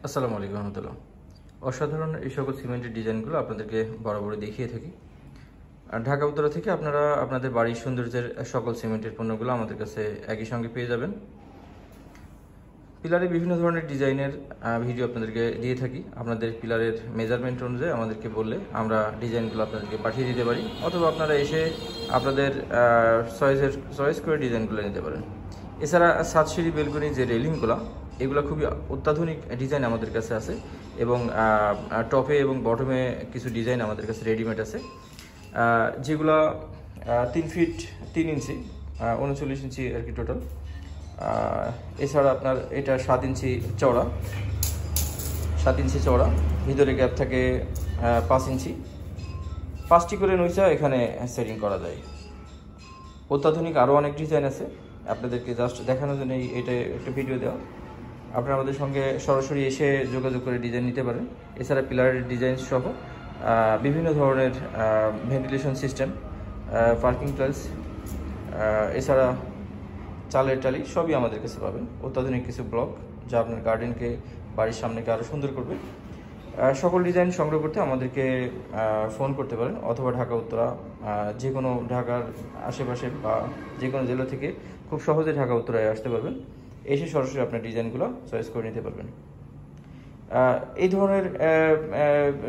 আসসালামু আলাইকুম রহমতুল্লাহ। অসাধারণ এই সকল সিমেন্টের ডিজাইনগুলো আপনাদেরকে বরাবরই দেখিয়ে থাকি। আর ঢাকা উত্তরা থেকে আপনারা আপনাদের বাড়ির সৌন্দর্যের সকল সিমেন্টের পণ্যগুলো আমাদের কাছে একই সঙ্গে পেয়ে যাবেন। পিলারে বিভিন্ন ধরনের ডিজাইনের ভিডিও আপনাদেরকে দিয়ে থাকি। আপনাদের পিলারের মেজারমেন্ট অনুযায়ী আমাদেরকে বললে আমরা ডিজাইনগুলো আপনাদেরকে পাঠিয়ে দিতে পারি, অথবা আপনারা এসে আপনাদের চয়েস করে ডিজাইনগুলো নিতে পারেন। এছাড়া সাতসিঁড়ি বেলকনি যে রেলিংগুলো, এগুলো খুবই অত্যাধুনিক ডিজাইন আমাদের কাছে আছে, এবং টপে এবং বটমে কিছু ডিজাইন আমাদের কাছে রেডিমেড আছে, যেগুলো 3 ফিট 3 ইঞ্চি 39 ইঞ্চি আর কি টোটাল। এছাড়া আপনার এটা 7 ইঞ্চি চওড়া, 7 ইঞ্চি চওড়া, ভিতরে গ্যাপ থাকে 5 ইঞ্চি। 5টি করে নইচা এখানে সেটিং করা যায়। অত্যাধুনিক আরও অনেক ডিজাইন আছে, আপনাদেরকে জাস্ট দেখানোর জন্য এটা একটা ভিডিও দেওয়া। আপনারা আমাদের সঙ্গে সরাসরি এসে যোগাযোগ করে ডিজাইন নিতে পারেন। এছাড়া পিলারের ডিজাইন সহ বিভিন্ন ধরনের ভেন্টিলেশন সিস্টেম, পার্কিং টাইলস, এছাড়া চালের টালি সবই আমাদের কাছে পাবেন। অত্যাধুনিক কিছু ব্লক যা আপনার গার্ডেনকে, বাড়ির সামনেকে আরও সুন্দর করবে। সকল ডিজাইন সংগ্রহ করতে আমাদেরকে ফোন করতে পারেন, অথবা ঢাকা উত্তরা যে কোনো ঢাকার আশেপাশে বা যে কোনো জেলা থেকে খুব সহজে ঢাকা উত্তরায় আসতে পারবেন। এসে সরাসরি আপনার ডিজাইনগুলো চয়েস করে নিতে পারবেন। এই ধরনের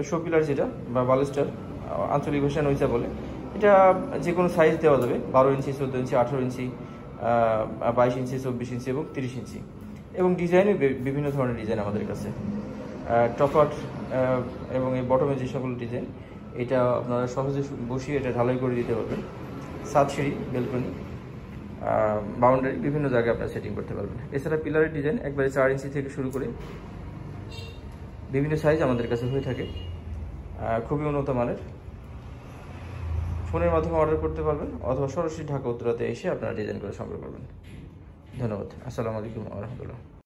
শো পিলার যেটা বা বালুস্টার, আঞ্চলিক ভাষায় নইচা বলে, এটা যে কোনো সাইজ দেওয়া যাবে। 12 ইঞ্চি, 14 ইঞ্চি, 18 ইঞ্চি, 22 ইঞ্চি, 24 ইঞ্চি এবং 30 ইঞ্চি। এবং ডিজাইনে বিভিন্ন ধরনের ডিজাইন আমাদের কাছে। টপার এবং এই বটমে যে সকল ডিজাইন, এটা আপনারা সহজে বসিয়ে এটা ঢালাই করে দিতে পারবেন। সাতসিঁড়ি বেলকনি, বাউন্ডারি, বিভিন্ন জায়গায় আপনারা সেটিং করতে পারবেন। এছাড়া পিলারের ডিজাইন একবারে 4 ইঞ্চি থেকে শুরু করে বিভিন্ন সাইজ আমাদের কাছে হয়ে থাকে, খুবই উন্নত মানের। ফোনের মাধ্যমে অর্ডার করতে পারবেন, অথবা সরাসরি ঢাকা উত্তরাতে এসে আপনারা ডিজাইন করে সংগ্রহ করবেন। ধন্যবাদ। আসসালামু আলাইকুম ওয়া রাহমাতুল্লাহ।